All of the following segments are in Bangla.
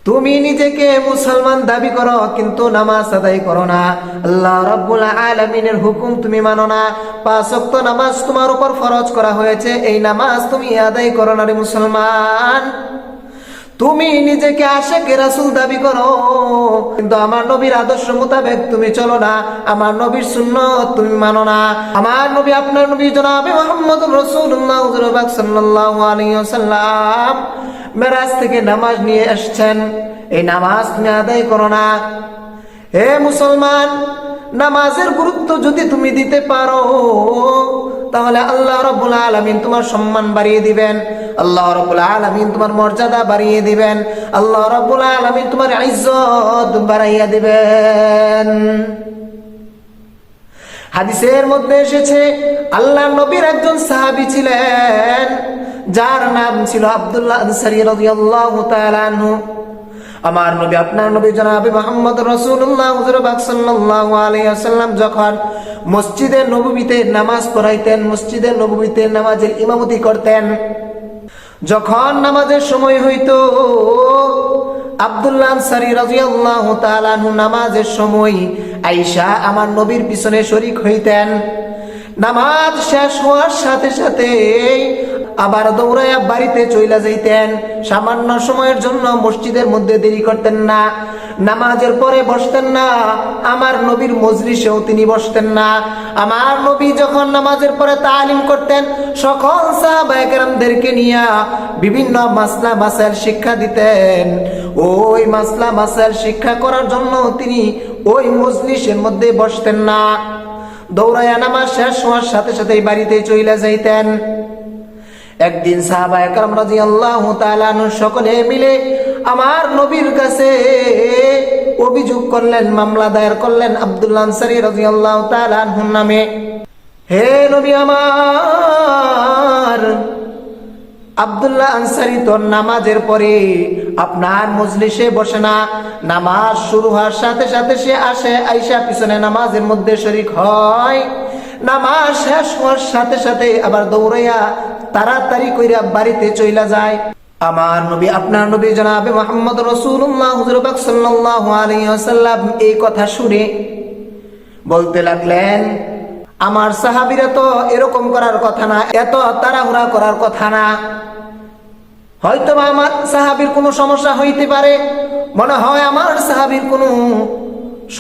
তুমি নিজেকে মুসলমান দাবি করো কিন্তু নামাজ আদায় করো না। আল্লাহ রাব্বুল আলামিনের হুকুম তুমি মানো না। 5 ওয়াক্ত নামাজ তোমার উপর ফরজ করা হয়েছে, এই নামাজ তুমি আদায় করো না রে মুসলমান। তুমি নিজেকে আশিকে রাসূল দাবি করো কিন্তু আমার নবীর আদর্শ মোতাবেক তুমি চলো না, আমার নবীর সুন্নাত তুমি মানো না। আমার নবী আপনার নবী জনাবে মুহাম্মদুর রাসূলুল্লাহ হুজুর পাক সাল্লাল্লাহু আলাইহি ওয়াসাল্লাম মেরাজ থেকে নামাজ নিয়ে আসছেন, এই নামাজ তুমি আদায় করো না। হে মুসলমান, নামাজের গুরুত্ব যদি তুমি দিতে পারো তাহলে আল্লাহ রাব্বুল আলামিন তোমার সম্মান বাড়িয়ে দিবেন, আল্লাহ রাব্বুল আলামিন তোমার মর্যাদা বাড়িয়ে দিবেন, আল্লাহ রাব্বুল আলামিন তোমার ইজ্জত বাড়াইয়া দিবেন। হাদিসের মধ্যে এসেছে আল্লাহর নবীর একজন সাহাবী ছিলেন যার নাম ছিল আব্দুল্লাহ আনসারী রাদিয়াল্লাহু তাআলা আনহু। আমার নবী আপনার নবী জনাবে মুহাম্মদ রাসূলুল্লাহ হুজুর পাক সাল্লাল্লাহু আলাইহি ওয়াসাল্লাম যখন মসজিদে নববীতে নামাজ পড়াইতেন, মসজিদে নববীতে নামাজের ইমামতি করতেন, যখন নামাজের সময় হইতো আব্দুল্লাহ আনসারী রাদিয়াল্লাহু তাআলা আনহু নামাজের সময় আয়েশা আমার নবীর পিছনে শরীক হইতেন। নামাজ শেষ হওয়ার সাথে সাথে আবার দৌড়াইয়া বাড়িতে চইলা যাইতেন, সামান্য সময়ের জন্য মসজিদের মধ্যে দেরি করতেন না, নামাজের পরে বসতেন না, আমার নবীর মজলিসেও তিনি বসতেন না। আমার নবী যখন নামাজের পরে তালিম করতেন সকল সাহাবায়ে কেরামদেরকে নিয়ে বিভিন্ন মাসলা মাসাইল শিক্ষা দিতেন, ওই মাসলা মাসাইল শিক্ষা করার জন্য তিনি ওই মজলিসের মধ্যে বসতেন না, দৌড়াইয়া নামাজ শেষ হওয়ার সাথে সাথে বাড়িতে চইলা যাইতেন। একদিন সাহাবায়ে কেরাম রাদিয়াল্লাহু তাআলা আনহু সকলে মিলে আমার নবীর কাছে অভিযোগ করলেন, মামলা দায়ের করলেন আব্দুল্লাহ আনসারী রাদিয়াল্লাহু তাআলা আনহুর নামে। হে নবী আমার, আব্দুল্লাহ আনসারী তো নামাজের পরে আপনার মজলিসে বসে না, নামাজ শুরু হওয়ার সাথে সাথে সে আসে, আয়েশা পিছনে নামাজের মধ্যে শরীক হয়, নামাজ শেষ হওয়ার সাথে সাথে আবার দৌড়াইয়া তাড়াতাড়ি কইরা বাড়িতে চইলা যায়। আমার নবী আপনার নবী জনাবে মুহাম্মদ রাসূলুল্লাহ হুজুর পাক সাল্লাল্লাহু আলাইহি ওয়াসাল্লাম এই কথা শুনে বলতে লাগলেন, আমার সাহাবীরা তো এরকম করার কথা না, এত তাড়াহুড়া করার কথা না, হয়তো আমার সাহাবীর কোনো সমস্যা হইতে পারে, মনে হয় আমার সাহাবীর কোনো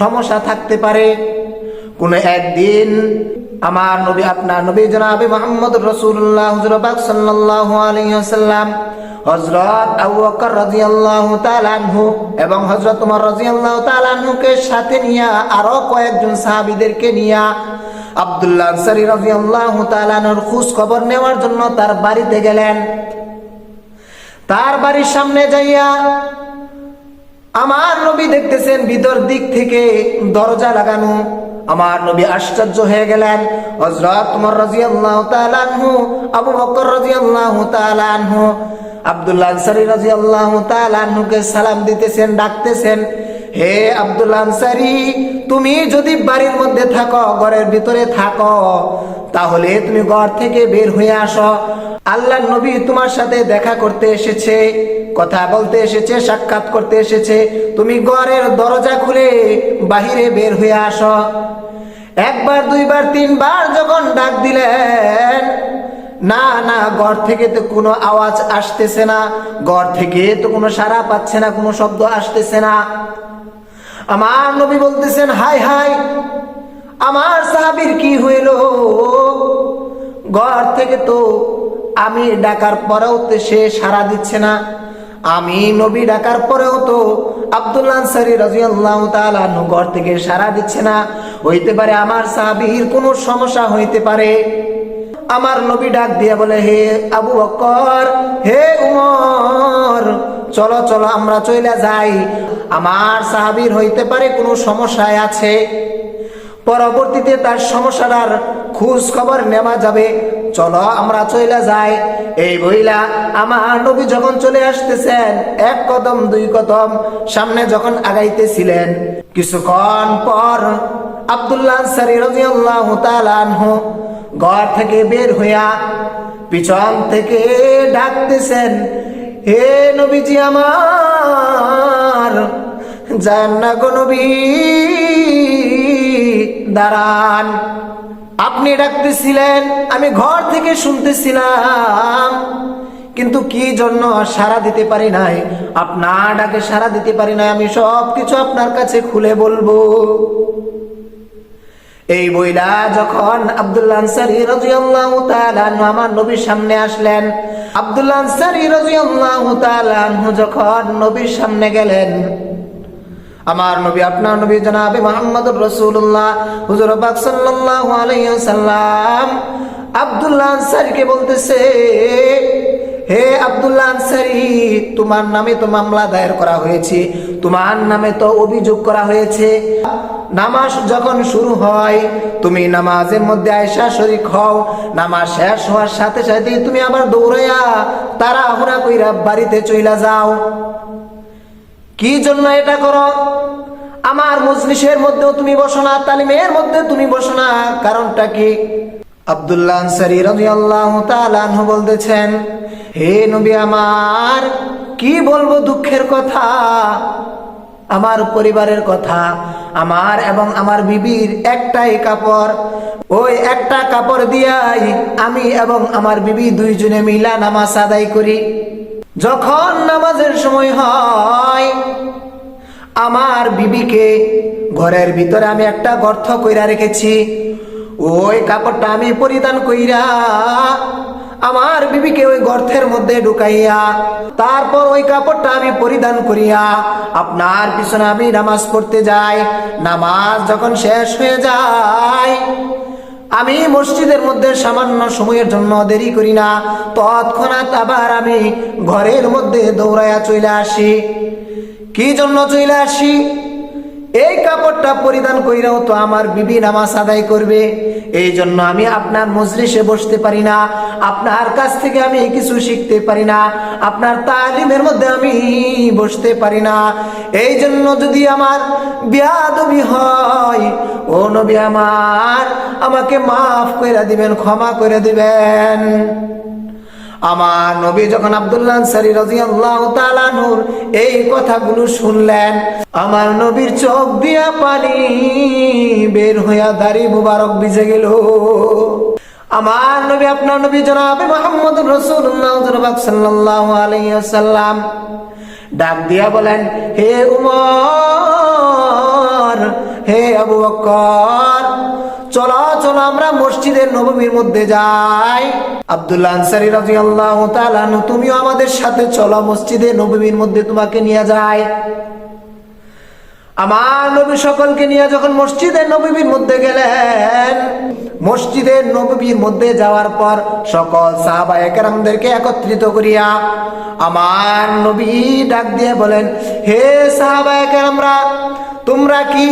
সমস্যা থাকতে পারে। কোন একদিন আমার নবী আপনার নবী জনাবে মুহাম্মদ রাসূলুল্লাহ হুজুর পাক সাল্লাল্লাহু আলাইহি ওয়াসাল্লাম হযরত আবু বকর রাদিয়াল্লাহু তাআলা আনহু এবং হযরত ওমর রাদিয়াল্লাহু তাআলা আনহুকে সাথে নিয়ে আরো কয়েকজন সাহাবীদেরকে নিয়ে আব্দুল্লাহ আনসারী রাদিয়াল্লাহু তাআলা আনহুর খোঁজ খবর নেওয়ার জন্য তার বাড়িতে গেলেন। তার বাড়ির সামনে যাইয়া আমার নবী দেখতেছেন ভিতর দিক থেকে দরজা লাগানো। আমার নবী আশ্চর্য হয়ে গেলেন। হযরত ওমর রাদিয়াল্লাহু তাআলা আনহু, আবু বকর রাদিয়াল্লাহু তাআলা আনহু আব্দুল্লাহ আনসারী রাদিয়াল্লাহু তাআলা আনহুকে সালাম দিতেছেন, ডাকতেছেন, হে আব্দুল্লাহ আনসারী, তুমি যদি বাড়ির মধ্যে থাকো, ঘরের ভিতরে থাকো, তাহলে তুমি ঘর থেকে বের হয়ে আসো, আল্লাহর নবী তোমার সাথে দেখা করতে এসেছে, কথা বলতে এসেছে, সাক্ষাৎ করতে এসেছে, তুমি ঘরের দরজা খুলে বাহিরে বের হয়ে আসো। একবার দুইবার তিনবার যখন ডাক দিলেন, না না, ঘর থেকে তো কোনো আওয়াজ আসতেছে না, ঘর থেকে তো কোনো সাড়া পাচ্ছে না, কোনো শব্দ আসতেছে না। আমার নবী বলতেছেন, হাই হাই, আমার সাহাবীর কি হইল, ঘর থেকে তো আমি ডাকার পরেও তো সে সাড়া দিচ্ছে না, আমি নবী ডাকার পরেও তো আব্দুল্লাহ আনসারী রাদিয়াল্লাহু তাআলা আনহু ঘর থেকে সাড়া দিচ্ছে না, হইতে পারে আমার সাহাবীর কোনো সমস্যা হইতে পারে। আমার নবী ডাক দিয়ে বলে, হে আবু বকর, হে উমর, চলো চলো আমরা চলে যাই, আমার সাহাবীর হইতে পারে কোনো সমস্যায় আছে, পরবর্তীতে তার সমস্যাটার খোঁজ খবর নেওয়া যাবে, চলো আমরা চলে যাই। এই বইলা আমার নবী যখন চলে আসতেছেন, এক কদম দুই কদম সামনে যখন আগাইতেছিলেন, কিছুক্ষণ পর আব্দুল্লাহ আনসারী রাদিয়াল্লাহু তাআলা আনহু ঘর থেকে বের হইয়া পিছন থেকে ডাকতেছেন, হে নবীজি আমার, যান না গো নবী, দাঁড়ান। আপনি ডাকতেছিলেন, আমি ঘর থেকে শুনতেছিলাম, কিন্তু কি জন্য সাড়া দিতে পারি নাই, আপনার ডাকে সাড়া দিতে পারি নাই, আমি সব কিছু আপনার কাছে খুলে বলবো। এই বইলা যখন আব্দুল্লাহ আনসারী রাদিয়াল্লাহু তাআলা আনহু আমার নবীর সামনে আসলেন, আব্দুল্লাহ আনসারী রাদিয়াল্লাহু তাআলা আনহু যখন নবীর সামনে গেলেন, আমার নবী আপনার নবী জনাবে মুহাম্মদুর রাসূলুল্লাহ হুজুর পাক সাল্লাল্লাহু আলাইহি ওয়াসাল্লাম আব্দুল্লাহ আনসারীকে বলতেছে, হে আব্দুল্লাহ আনসারী, তোমার নামে তো মামলা দায়ের করা হয়েছে, তোমার নামে তো অভিযোগ করা হয়েছে। নামাজ যখন শুরু হয় তুমি নামাজের মধ্যে আয়েশা শরীক হও, নামাজ শেষ হওয়ার সাথে সাথে তুমি আবার দৌড়াইয়া তাড়াহুড়া কইরা বাড়িতে চইলা যাও। কি জন্য এটা করো? আমার মজলিসের মধ্যেও তুমি বসো না, তালিমের মধ্যে তুমি বসো না, কারণটা কি? আব্দুল্লাহ আনসারী রাদিয়াল্লাহু তাআলা আনহু বলতেছেন, হে নবী আমার, কি বলবো দুঃখের কথা, আমার পরিবারের কথা, আমার এবং আমার বিবির একটাই কাপড়, ওই একটা কাপড় দিয়াই আমি এবং আমার বিবি দুইজনে মিলা নামাজ আদায় করি। যখন নামাজের সময় হয় আমার বিবিকে ঘরের ভিতরে আমি একটা গর্ত কইরা রেখেছি, ওই কাপড়টা আমি পরিধান কইরা আমার বিবিকে ওই গর্তের মধ্যে ঢুকাইয়া তারপর ওই কাপড়টা আমি পরিধান করিয়া আপনার পিছনে আমি নামাজ পড়তে যাই। নামাজ যখন শেষ হয়ে যায় আমি মসজিদের মধ্যে সামান্য সময়ের জন্য দেরি করি না, তৎক্ষণাৎ আবার আমি ঘরের মধ্যে দৌড়াইয়া চলে আসি। কি জন্য চলে আসি? এই কাপড়টা পরিধান কইরাও তো আমার বিবি নামাজ আদায় করবে, এই জন্য আমি আপনার মজলিসে বসতে পারি না, আপনার কাছ থেকে আমি কিছু শিখতে পারি না, আপনার তালিমের মধ্যে আমি বসতে পারি না। এই জন্য যদি আমার বেয়াদবি হয় ও নবী আমার, আমাকে মাফ কইরা দিবেন, ক্ষমা করে দিবেন। আমার নবী যখন আব্দুল্লাহ আনসারী রাদিয়াল্লাহু তাআলা আনহুর এই কথাগুলো শুনলেন, আমার নবীর চোখ দিয়া পানি বের হইয়া দাড়ি মুবারক ভিজে গেল। আমার নবী আপনার নবী জনাবে মুহাম্মদুর রাসূলুল্লাহ সাল্লাল্লাহু আলাইহি ওয়াসাল্লাম ডাক দিয়া বলেন, হে উমর, হে আবু বকর, চলো চলো আমরা মসজিদের নববীর মধ্যে যাই। আব্দুল্লাহ আনসারী রাদিয়াল্লাহু তাআলা আনহু, তুমিও আমাদের সাথে চলো, মসজিদের নববীর মধ্যে তোমাকে নিয়ে যায়। আমার নবী সকলকে নিয়ে যখন মসজিদের নববীর মধ্যে গেলেন, মসজিদের নববীর মধ্যে যাওয়ার পর সকল সাহাবায়ে কেরামদেরকে একত্রিত করিয়া আমার নবী ডাক দিয়ে বলেন, হে সাহাবায়ে কেরামরা, তোমরা কি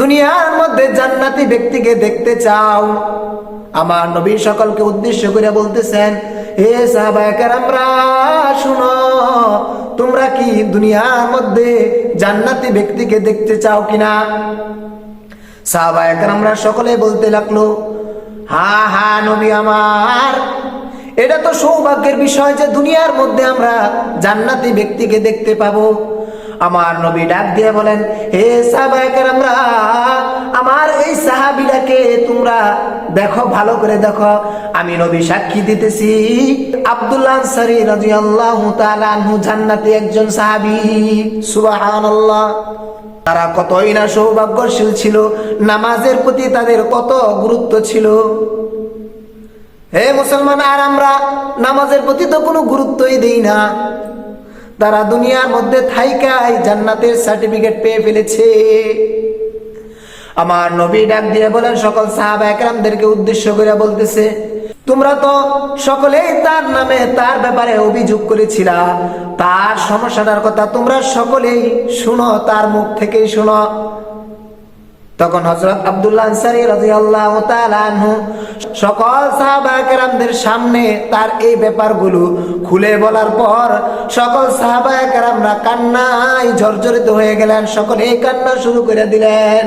দুনিয়ার মধ্যে জান্নাতি ব্যক্তিকে দেখতে চাও? আমার নবী সকলকে উদ্দেশ্য করে বলতেছেন, হে সাহাবায়ে কেরামরা শুনো, তোমরা কি দুনিয়ার মধ্যে জান্নাতি ব্যক্তিকে দেখতে চাও কিনা? সাহাবায়ে কেরামরা সকলে বলতে লাগলো, হ্যাঁ হ্যাঁ নবী আমার, এটা তো সৌভাগ্যের বিষয় যে দুনিয়ার মধ্যে আমরা জান্নাতি ব্যক্তিকে দেখতে পাবো। আমার নবী ডাক দিয়ে বলেন, হে সাহাবায়ে কেরামরা, আমার এই সাহাবীটাকে তোমরা দেখো, ভালো করে দেখো, আমি নবী সাক্ষী দিতেছি আব্দুল্লাহ আনসারী রাদিয়াল্লাহু তাআলা আনহু জান্নাতি একজন সাহাবী। সুবহানাল্লাহ। তারা কতই না সৌভাগ্যশীল ছিল, নামাজের প্রতি তাদের কত গুরুত্ব ছিল। হে মুসলমান, আর আমরা নামাজের প্রতি তো কোনো গুরুত্বই দেই না। তারা দুনিয়ার মধ্যে থাইকাই জান্নাতের সার্টিফিকেট পেয়ে ফেলেছে। আমার নবী ডাক দিয়ে বলেন, সকল সাহাবায়ে কেরামদেরকে উদ্দেশ্য করে বলতেছে, তোমরা তো সকলেই তার নামে, তার ব্যাপারে অভিযোগ করেছিলা, তার সমস্যাটার কথা তোমরা সকলেই শুনো, তার মুখ থেকেই শুনো। তখন হযরত আব্দুল্লাহ আনসারী রাদিয়াল্লাহু তাআলা আনহু সকল সাহাবায়ে কেরামদের সামনে তার এই ব্যাপারগুলো খুলে বলার পর সকল সাহাবায়ে কেরামরা কান্নায় জর্জরিত হয়ে গেলেন, সকলেই কান্না শুরু করে দিলেন।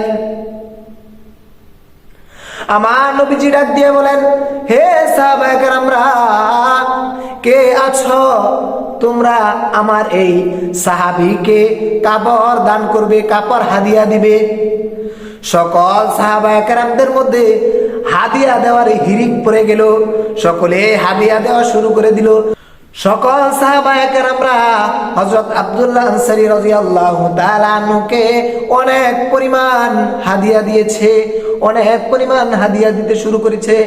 আমার নবীজি ডাক দিয়ে বলেন, হে সাহাবায়ে কেরামরা, কে আছো তোমরা আমার এই সাহাবীকে কাপড় দান করবে, কাপড় হাদিয়া দিবে। সকল সাহাবায়ে কেরামদের মধ্যে হাদিয়া দেওয়ার হিরিক পড়ে গেল, সকলে হাদিয়া দেওয়া শুরু করে দিল। সকল সাহাবায়ে কেরামরা হযরত আব্দুল্লাহ আনসারী রাদিয়াল্লাহু তাআলা আনহুকে অনেক পরিমাণ হাদিয়া দিয়েছে, অনেক পরিমাণ হাদিয়া দিতে শুরু করেছে।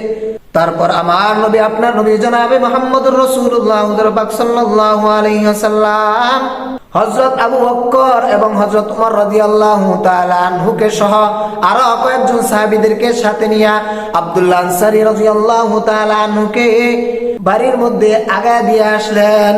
তারপর আমার নবী, আপনার নবী জনাবে মুহাম্মদুর রাসূলুল্লাহ হুজুর পাক সাল্লাল্লাহু আলাইহি ওয়াসাল্লাম হযরত আবু বকর এবং হযরত ওমর রাদিয়াল্লাহু তাআলা আনহুকে সহ আরো কয়েকজন সাহাবীদেরকে সাথে নিয়ে আব্দুল্লাহ আনসারী রাদিয়াল্লাহু তাআলা আনহুকে বাড়ির মধ্যে আগায় দিয়ে আসলেন।